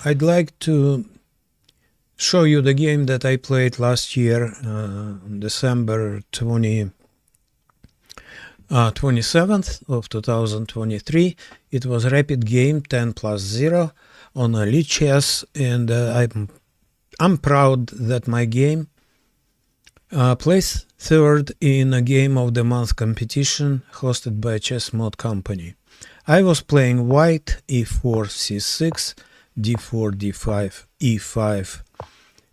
I'd like to show you the game that I played last year, on December 27th of 2023. It was rapid game 10+0 on Elite Chess, and I'm proud that my game placed third in a Game of the Month competition hosted by Chess Mod Company. I was playing white, e4, c6, d4, d5, e5,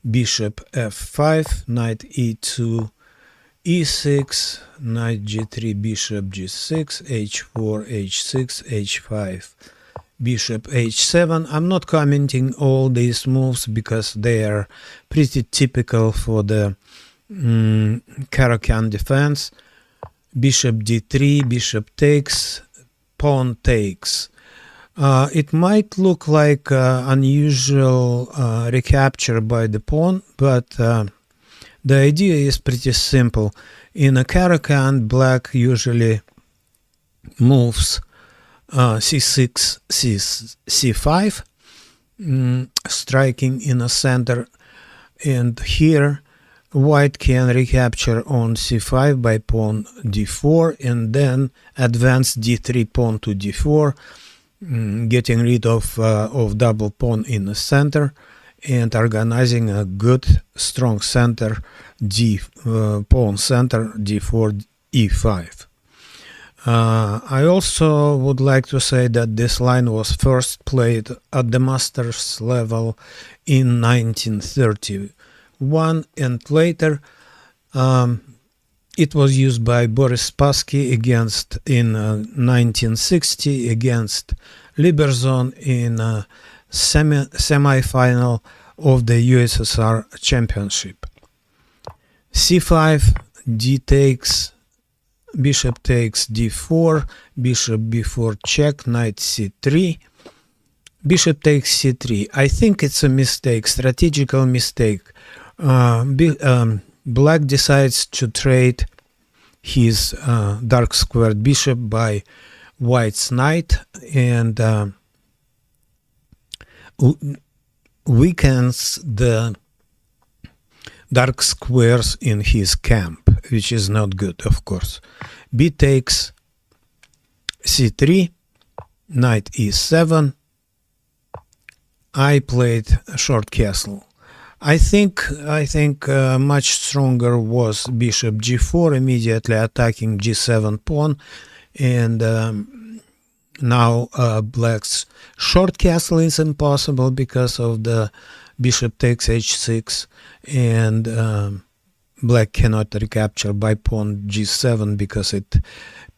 bishop f5, knight e2, e6, knight g3, bishop g6, h4, h6, h5, bishop h7. I'm not commenting all these moves because they are pretty typical for the Caro-Kann defense. Bishop d3, bishop takes, pawn takes. It might look like unusual recapture by the pawn, but the idea is pretty simple. In a Caro-Kann, black usually moves c6, c5, striking in a center, and here white can recapture on c5 by pawn d4, and then advance d3 pawn to d4, getting rid of double pawn in the center and organizing a good strong center, pawn center, d4, e5. I also would like to say that this line was first played at the Masters level in 1931, and later it was used by Boris Spassky in 1960 against Liberzon in a semi-final of the USSR Championship. c5, d takes, bishop takes d4, bishop b4 check, knight c3, bishop takes c3. I think it's a mistake, strategical mistake. Black decides to trade his dark squared bishop by white's knight, and weakens the dark squares in his camp, which is not good, of course. B takes c3, knight e7. I played short castle. I think much stronger was bishop g4, immediately attacking g7 pawn, and now black's short castle is impossible because of the bishop takes h6, and black cannot recapture by pawn g7 because it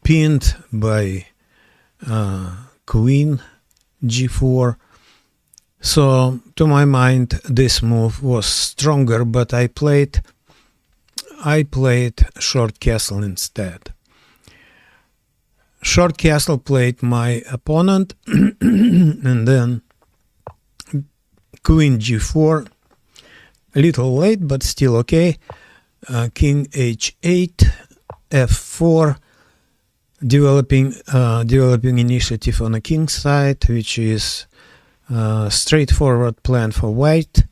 pinned by queen g4. So, to my mind, this move was stronger, but I played short castle instead. Short castle played my opponent, and then queen g4, a little late, but still okay. King h8, f4, developing initiative on the king side, which is straightforward plan for white.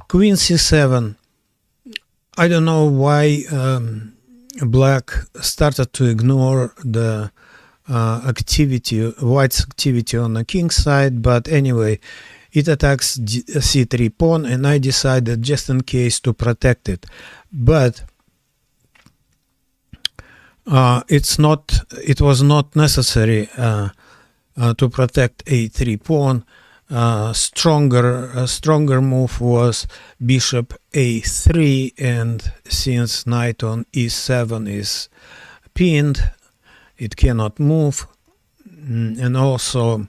Queen c7. I don't know why black started to ignore the white's activity on the king side, but anyway, it attacks c3 pawn, and I decided just in case to protect it. But it was not necessary to protect a3 pawn. A stronger move was bishop a3, and since knight on e7 is pinned, it cannot move, and also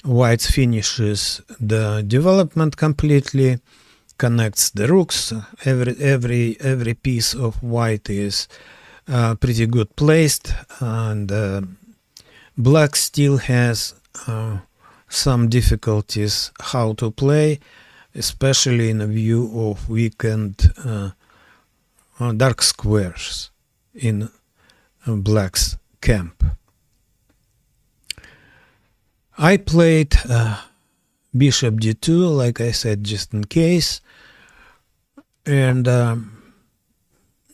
white finishes the development completely, connects the rooks. Every piece of white is pretty good placed, and black still has some difficulties how to play, especially in view of weakened dark squares in black's camp. I played bishop d2, like I said, just in case, and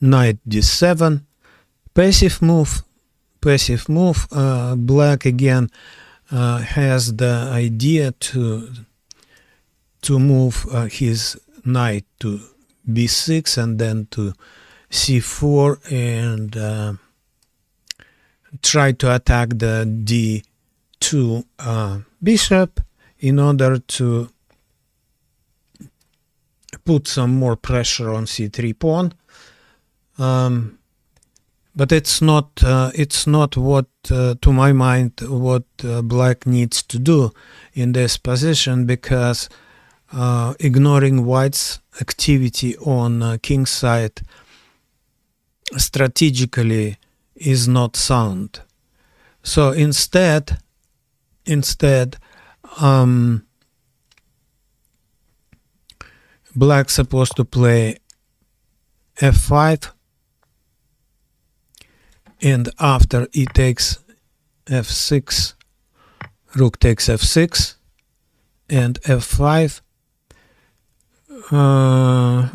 knight d7, passive move. Black again has the idea to move his knight to b6 and then to c4 and try to attack the d2 bishop in order to put some more pressure on c3 pawn. But it's not what, to my mind, what black needs to do in this position, because ignoring white's activity on king's side strategically is not sound. So instead, black's supposed to play f5, and after e takes f6, rook takes f6 and f5.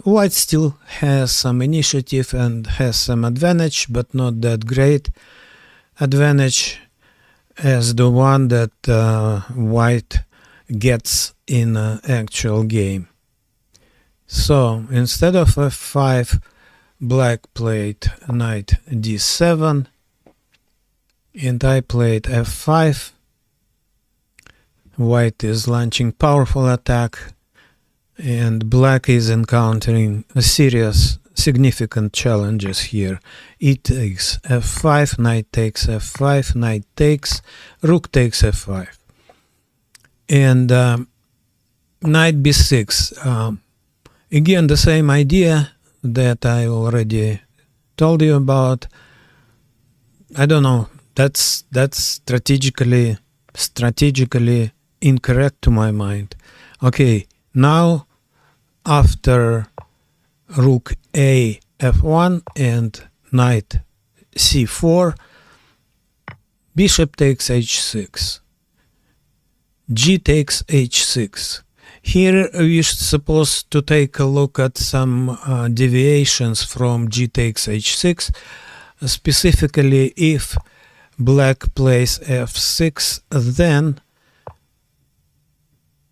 White still has some initiative and has some advantage, but not that great advantage as the one that white gets in an actual game. So instead of f5, black played knight d7 and I played f5. White is launching powerful attack and black is encountering a serious, significant challenges here. E takes f5, knight takes f5, knight takes, rook takes f5. And knight b6. Again, the same idea that I already told you about. I don't know, that's strategically incorrect to my mind. Okay, now after rook a f1 and knight c4, bishop takes h6, g takes h6. Here we're supposed to take a look at some deviations from g takes h6, specifically if black plays f6, then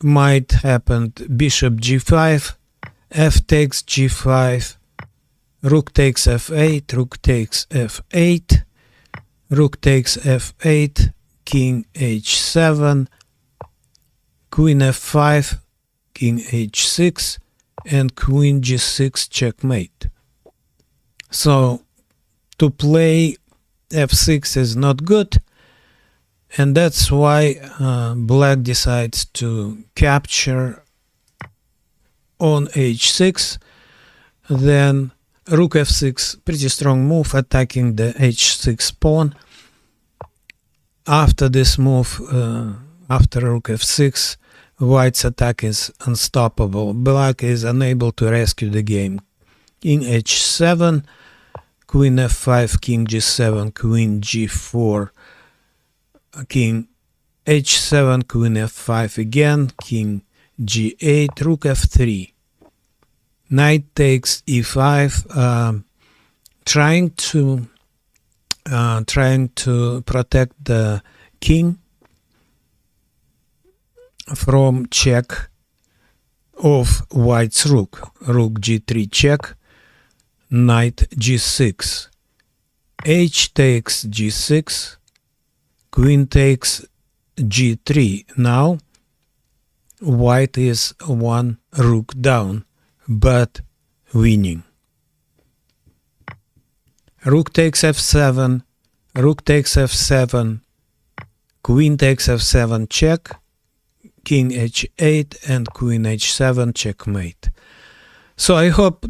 might happen bishop g5, f takes g5, rook takes f8, rook takes f8, rook takes f8, king h7, queen f5, king h6, and queen g6 checkmate. So to play f6 is not good, and that's why black decides to capture on h6. Then rook f6, pretty strong move, attacking the h6 pawn. After this move, after rook f6, white's attack is unstoppable. Black is unable to rescue the game. King h7, queen f5, king g7, queen g4, king h7, queen f5 again, king g8, rook f3. Knight takes e5, trying to protect the king from check of white's rook. Rook g3 check, knight g6, h takes g6, queen takes g3. Now white is one rook down, but winning. Rook takes f7, rook takes f7, queen takes f7 check, king h8 and queen h7 checkmate. So I hope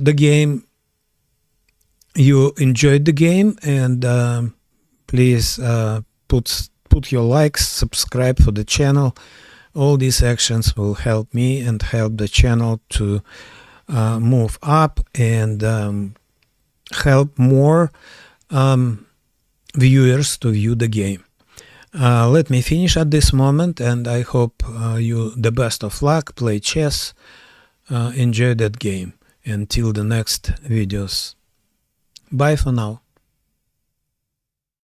you enjoyed the game, and please put your likes, subscribe for the channel. All these actions will help me and help the channel to move up and help more viewers to view the game. Let me finish at this moment, and I hope you the best of luck, play chess, enjoy that game. Until the next videos. Bye for now.